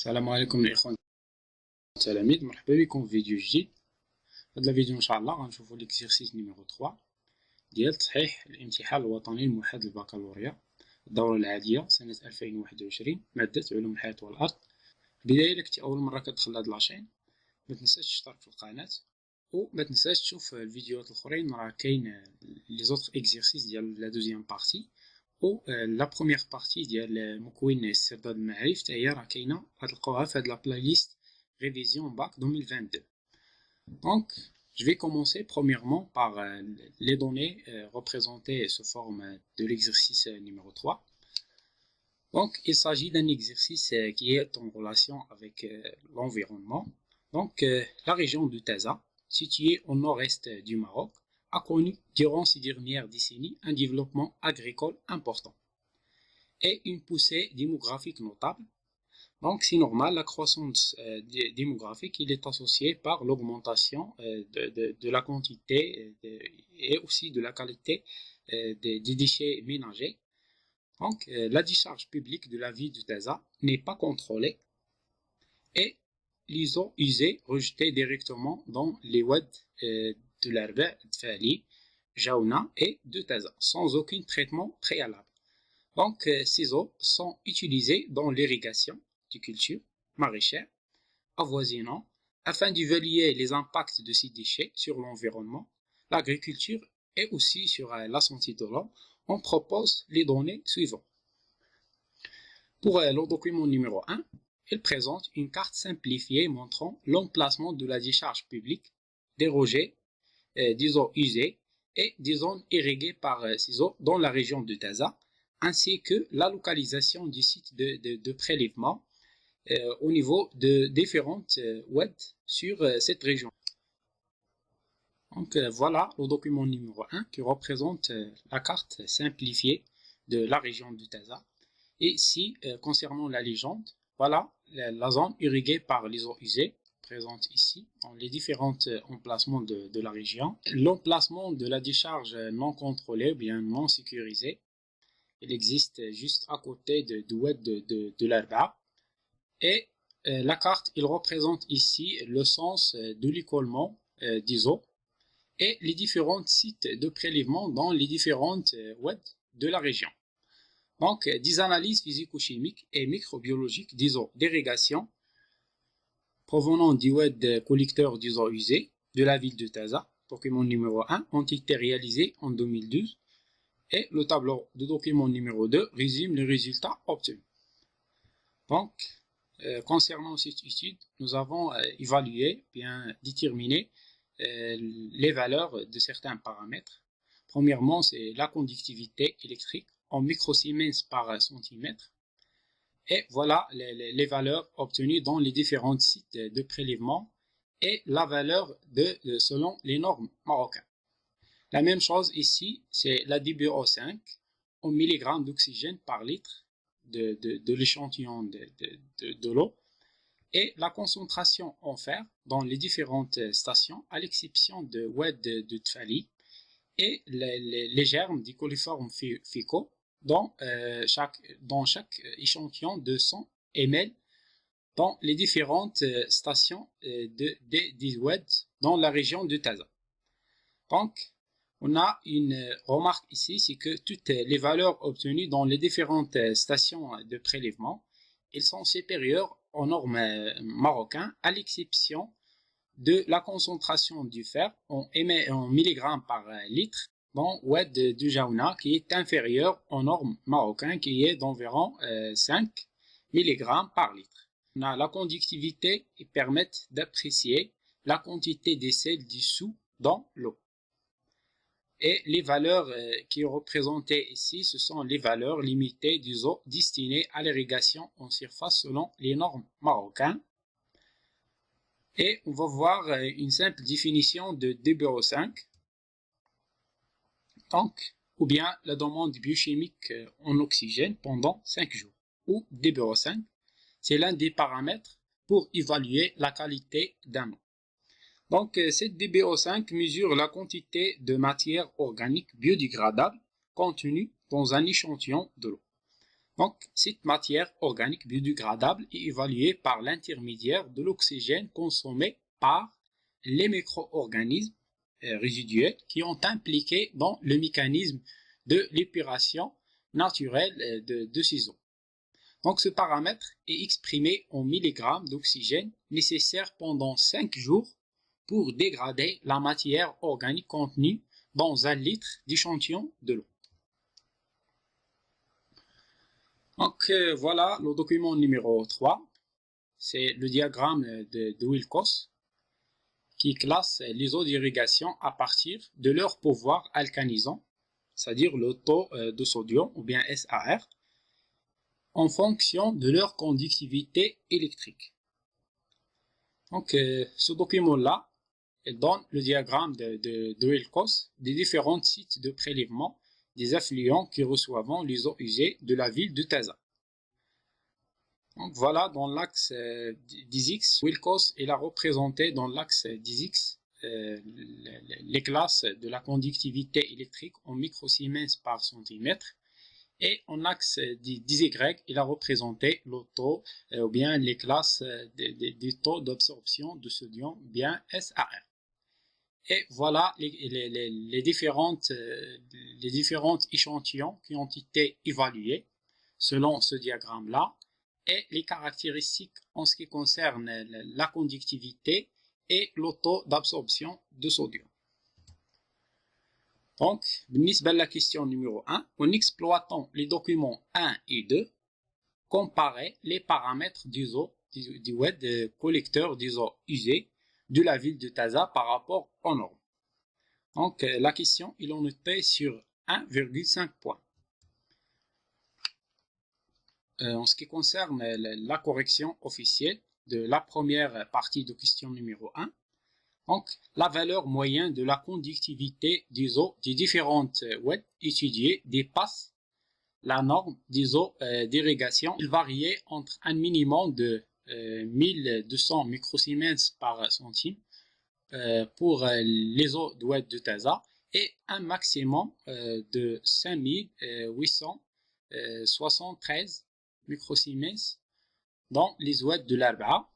السلام عليكم الاخوان التلاميذ، مرحبا بكم في فيديو جديد. هاد الفيديو ان شاء الله غنشوفوا ليكزيرسيس نيميرو 3 ديال تصحيح الامتحان الوطني الموحد للبكالوريا الدورة العادية سنة 2021 مادة علوم الحياة والأرض. بداية إلا كنتي أول مرة كتدخل لهاد لاشين ما تنساش تشترك في القناة وما تنساش تشوف الفيديوهات الأخرين، راه كاين لي زوطخ اكزيرسيس ديال لا دوزيام بارتي و لا بروميير بارتي ديال مكون استرداد المعارف حتى هي راه كاينه غتلقاوها في هاد لا بلاي ليست révision bac 2022. Donc je vais commencer premièrement par les données représentées sous forme de l'exercice numéro 3. Donc il s'agit d'un exercice qui est en relation avec l'environnement. Donc la région de Taza, située au nord-est du Maroc, a connu durant ces dernières décennies un développement agricole important et une poussée démographique notable. Donc c'est normal, la croissance démographique il est associée par l'augmentation de la quantité et aussi de la qualité des déchets ménagers. Donc la décharge publique de la ville de Taza n'est pas contrôlée et les eaux usées rejetées directement dans les oueds de l'Arba, Tfali, Jaouna et de Taza sans aucun traitement préalable. Donc ces eaux sont utilisées dans l'irrigation de cultures maraîchères avoisinant afin d'évaluer les impacts de ces déchets sur l'environnement, l'agriculture et aussi sur la santé de l'homme. On propose les données suivantes. Pour le document numéro 1, il présente une carte simplifiée montrant l'emplacement de la décharge publique, des rejets, des eaux usées et des zones irriguées par ces eaux dans la région de Taza, ainsi que la localisation du site de prélèvement au niveau de différentes oueds sur cette région. Donc voilà le document numéro 1 qui représente la carte simplifiée de la région de Taza. Et ici, concernant la légende, voilà la zone irriguée par les eaux usées, présente ici dans les différents emplacements de la région. L'emplacement de la décharge non contrôlée ou bien non sécurisée, il existe juste à côté de oued de l'Arba. Et la carte, il représente ici le sens de l'écoulement des eaux et les différents sites de prélèvement dans les différentes oueds de la région. Donc, des analyses physico-chimiques et microbiologiques des eaux d'irrigation provenant du oued collecteur des eaux usées de la ville de Taza, document numéro 1, ont été réalisées en 2012 et le tableau de document numéro 2 résume les résultats obtenus. Donc, concernant cette étude, nous avons évalué, bien déterminé les valeurs de certains paramètres. Premièrement, c'est la conductivité électrique en microsiemens par centimètre. Et voilà les valeurs obtenues dans les différents sites de prélèvement et la valeur selon les normes marocaines. La même chose ici, c'est la DBO5 en milligrammes d'oxygène par litre de l'échantillon de l'eau et la concentration en fer dans les différentes stations à l'exception de oued de Tfali et les germes des coliformes fécaux dans chaque échantillon de 100 ml dans les différentes stations des oued dans la région de Taza. Donc, on a une remarque ici, c'est que toutes les valeurs obtenues dans les différentes stations de prélèvement, elles sont supérieures aux normes marocaines, à l'exception de la concentration du fer en milligrammes par litre dans oued de Jaouna, qui est inférieure aux normes marocaines, qui est d'environ 5 mg par litre. On a la conductivité qui permet d'apprécier la quantité des sels dissous dans l'eau. Et les valeurs qui sont représentées ici, ce sont les valeurs limitées des eaux destinées à l'irrigation en surface selon les normes marocaines. Et on va voir une simple définition de DBO5. Donc, ou bien la demande biochimique en oxygène pendant 5 jours. Ou DBO5, c'est l'un des paramètres pour évaluer la qualité d'un eau. Donc, cette DBO5 mesure la quantité de matière organique biodégradable contenue dans un échantillon de l'eau. Donc, cette matière organique biodégradable est évaluée par l'intermédiaire de l'oxygène consommé par les micro-organismes résiduels qui ont impliqué dans le mécanisme de l'épuration naturelle de ces eaux. Donc, ce paramètre est exprimé en milligrammes d'oxygène nécessaire pendant 5 jours pour dégrader la matière organique contenue dans 1 litre d'échantillon de l'eau. Donc, voilà le document numéro 3. C'est le diagramme de Wilcox qui classe les eaux d'irrigation à partir de leur pouvoir alcanisant, c'est-à-dire le taux de sodium ou bien SAR, en fonction de leur conductivité électrique. Donc, ce document-là, il donne le diagramme de Wilcox des différents sites de prélèvement des affluents qui reçoivent les eaux usées de la ville de Taza. Donc voilà, dans l'axe 10X, Wilcox il a représenté dans l'axe 10X les classes de la conductivité électrique en microsiemens par centimètre, et en axe 10Y, il a représenté le taux ou bien les classes des taux d'absorption de sodium, bien SAR. Et voilà les différents échantillons qui ont été évalués selon ce diagramme-là, et les caractéristiques en ce qui concerne la conductivité et le taux d'absorption de sodium. Donc, بالنسبة la question numéro 1, en exploitant les documents 1 et 2, comparez les paramètres des eaux du collecteur des eaux usées de la ville de Taza par rapport aux normes. Donc, la question, il en était sur 1,5 points. En ce qui concerne la correction officielle de la première partie de question numéro 1, donc la valeur moyenne de la conductivité des eaux des différentes oueds étudiées dépasse la norme des eaux d'irrigation. Il variait entre un minimum de 1200 microsiemens par centime pour les eaux d'oued de Taza et un maximum de 5873 microsiemens dans les oueds de l'Arba'a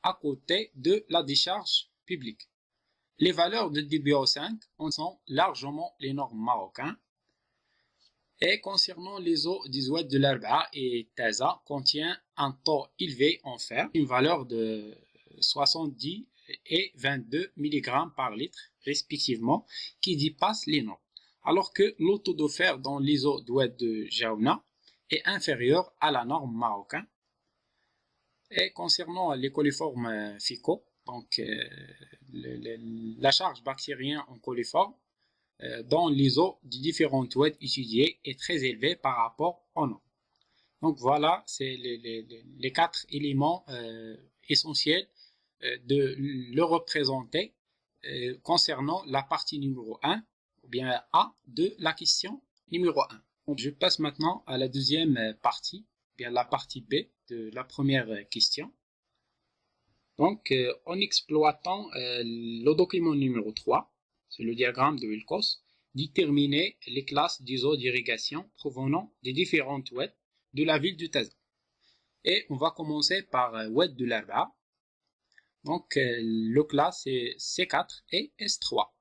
à côté de la décharge publique. Les valeurs de DBO5 en sont largement les normes marocaines. Et concernant les eaux des oueds de l'Arba'a et Taza, contient un taux élevé en fer, une valeur de 70 et 22 mg par litre respectivement, qui dépasse les normes, alors que le taux de fer dans les eaux d'oued de Jaouna est inférieur à la norme marocaine. Et concernant les coliformes fécaux, donc la charge bactérienne en coliforme dans les eaux des différentes oueds étudiées est très élevée par rapport aux normes. Donc voilà, c'est les 4 éléments essentiels de le représenter concernant la partie numéro 1, ou bien A de la question numéro 1. Donc je passe maintenant à la deuxième partie, ou bien la partie B de la première question. Donc, en exploitant le document numéro 3, c'est le diagramme de Wilcox, déterminer les classes des eaux d'irrigation provenant des différentes oueds de la ville de Taza. Et on va commencer par oued de l'Arba'a. Donc, le classe est C4 et S3.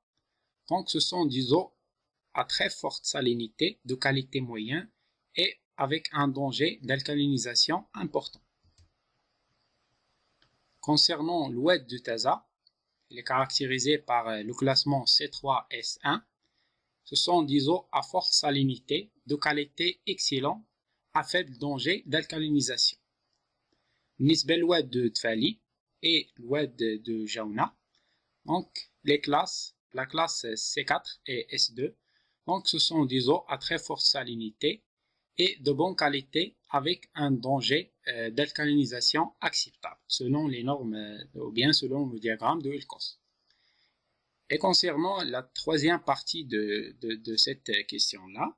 Donc, ce sont des eaux à très forte salinité, de qualité moyenne et avec un danger d'alcalinisation important. Concernant l'oued de Taza, il est caractérisé par le classement C3S1. Ce sont des eaux à forte salinité, de qualité excellente, à faible danger d'alcalinisation. Nisbel l'oued de Tfali et l'oued de Jaouna. Donc, la classe C4 et S2. Donc, ce sont des eaux à très forte salinité et de bonne qualité avec un danger d'alcalinisation acceptable selon les normes ou bien selon le diagramme de Wilcox. Et concernant la troisième partie de cette question-là,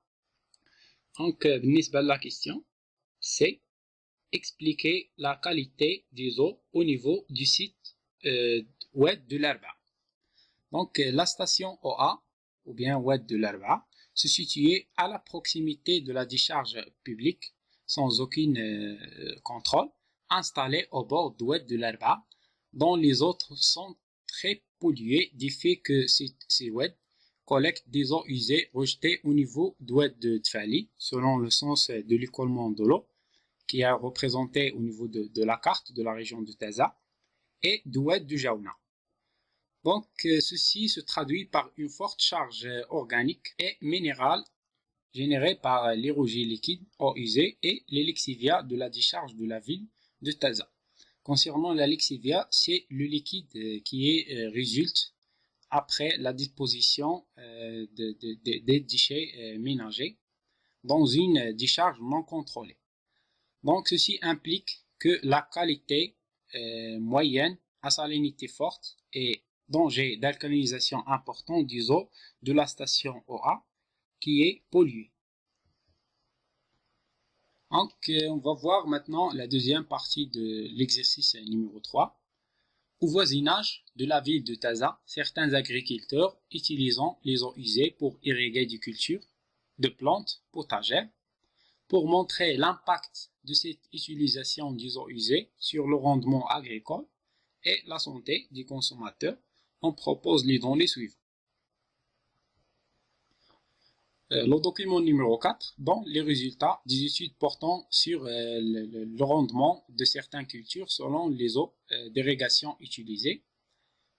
donc la question, c'est expliquer la qualité des eaux au niveau du site oued de l'Arba'a. Donc la station OA ou bien oued de l'Arba'a se situait à la proximité de la décharge publique, sans aucun contrôle, installée au bord d'ouest de l'Arba, dont les autres sont très pollués du fait que ces oueds collectent des eaux usées rejetées au niveau d'ouest de Tfali, selon le sens de l'écoulement de l'eau, qui est représenté au niveau de la carte de la région de Taza, et d'ouest du Jaouna. Donc, ceci se traduit par une forte charge organique et minérale générée par les rejets liquides, eaux usées et les lexivia de la décharge de la ville de Taza. Concernant la lexivia, c'est le liquide qui résulte après la disposition des déchets ménagers dans une décharge non contrôlée. Donc, ceci implique que la qualité moyenne à salinité forte et danger d'alcalinisation important des eaux de la station OA qui est polluée. Donc, on va voir maintenant la deuxième partie de l'exercice numéro 3. Au voisinage de la ville de Taza, certains agriculteurs utilisant les eaux usées pour irriguer des cultures de plantes potagères. Pour montrer l'impact de cette utilisation des eaux usées sur le rendement agricole et la santé des consommateurs, on propose les données suivantes. Le document numéro 4 donne les résultats des études portant sur le rendement de certaines cultures selon les eaux d'irrigation utilisées.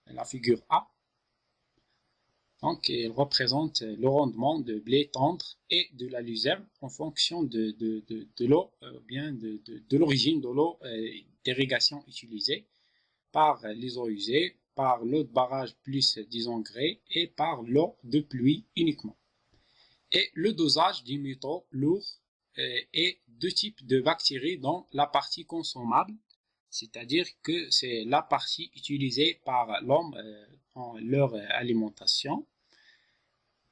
La figure A. Donc, elle représente le rendement de blé tendre et de la luzerne en fonction de l'eau, bien de l'origine de l'eau d'irrigation utilisée par les eaux usées, par l'eau de barrage plus des engrais et par l'eau de pluie uniquement. Et le dosage des métaux lourds et deux types de bactéries dans la partie consommable, c'est-à-dire que c'est la partie utilisée par l'homme en leur alimentation,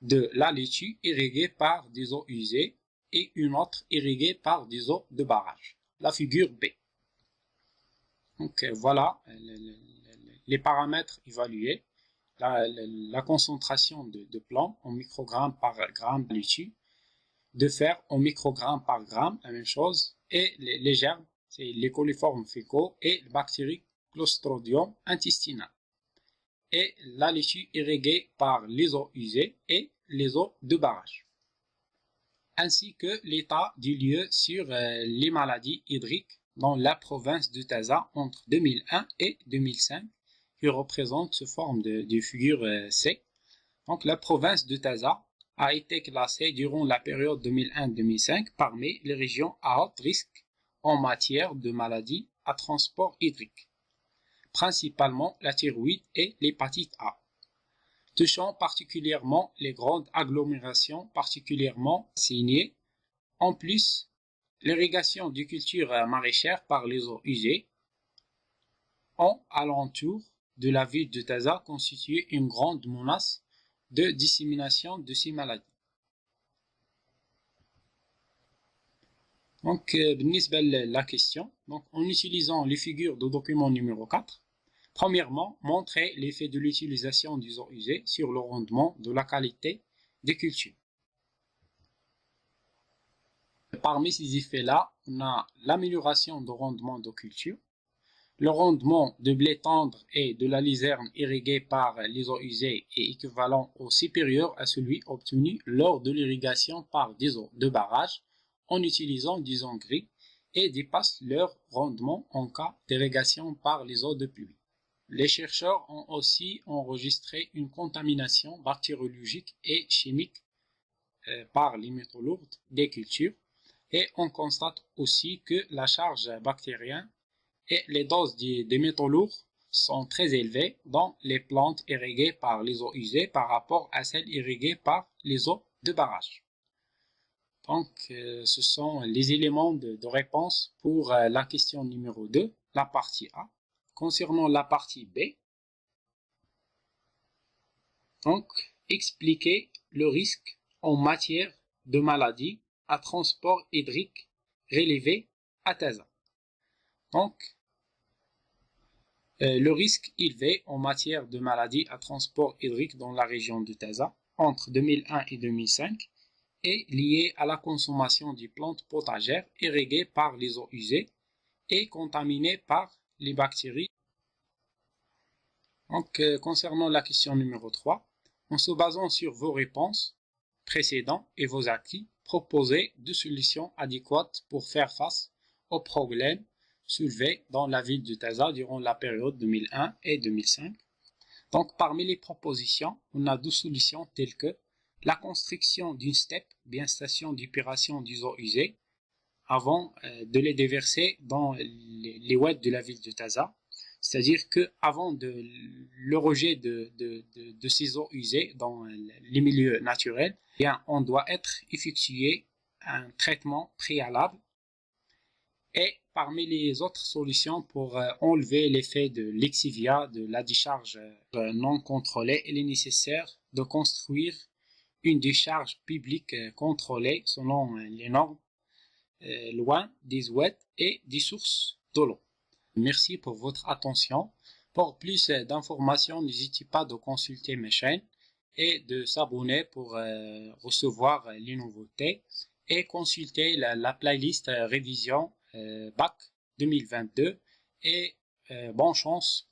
de la laitue irriguée par des eaux usées et une autre irriguée par des eaux de barrage. La figure B. Donc voilà les paramètres évalués. La concentration de plomb en microgrammes par gramme de laitue, de fer en microgrammes par gramme, la même chose, et les germes, c'est les coliformes fécaux et les bactéries Clostridium intestinal. Et la laitue irriguée par les eaux usées et les eaux de barrage, ainsi que l'état du lieu sur les maladies hydriques dans la province de Taza entre 2001 et 2005, qui représente sous forme de figure C. Donc la province de Taza a été classée durant la période 2001-2005 parmi les régions à haut risque en matière de maladies à transport hydrique, principalement la thyroïde et l'hépatite A, touchant particulièrement les grandes agglomérations particulièrement signées. En plus, l'irrigation des cultures maraîchères par les eaux usées en alentour de la ville de Taza constitue une grande menace de dissémination de ces maladies. Donc, بالنسبة la question, donc, en utilisant les figures du document numéro 4, premièrement, montrer l'effet de l'utilisation des eaux usées sur le rendement de la qualité des cultures. Parmi ces effets-là, on a l'amélioration du rendement de culture, le rendement de blé tendre et de la luzerne irriguée par les eaux usées est équivalent ou supérieur à celui obtenu lors de l'irrigation par des eaux de barrage en utilisant des engrais et dépasse leur rendement en cas d'irrigation par les eaux de pluie. Les chercheurs ont aussi enregistré une contamination bactériologique et chimique par les métaux lourds des cultures et on constate aussi que la charge bactérienne et les doses des métaux lourds sont très élevées dans les plantes irriguées par les eaux usées par rapport à celles irriguées par les eaux de barrage. Donc, ce sont les éléments de réponse pour la question numéro 2, la partie A. Concernant la partie B, donc, expliquer le risque en matière de maladies à transport hydrique relevé à Taza. Donc, le risque élevé en matière de maladies à transport hydrique dans la région de Taza entre 2001 et 2005 est liée à la consommation des plantes potagères irriguées par les eaux usées et contaminées par les bactéries. Donc, concernant la question numéro 3, en se basant sur vos réponses précédentes et vos acquis, proposez deux solutions adéquates pour faire face aux problèmes soulevés dans la ville de Taza durant la période 2001 et 2005. Donc, parmi les propositions, on a deux solutions telles que la construction d'une STEP, bien station d'épuration des eaux usées, avant de les déverser dans les oueds de la ville de Taza. C'est-à-dire qu'avant le rejet de ces eaux usées dans les milieux naturels, eh bien, on doit effectuer un traitement préalable. Et parmi les autres solutions pour enlever l'effet de l'exivia, de la décharge non contrôlée, il est nécessaire de construire une décharge publique contrôlée selon les normes, loin des oueds et des sources d'eau. Merci pour votre attention. Pour plus d'informations, n'hésitez pas de consulter mes chaînes et de s'abonner pour recevoir les nouveautés et consulter la playlist révision BAC 2022 et bonne chance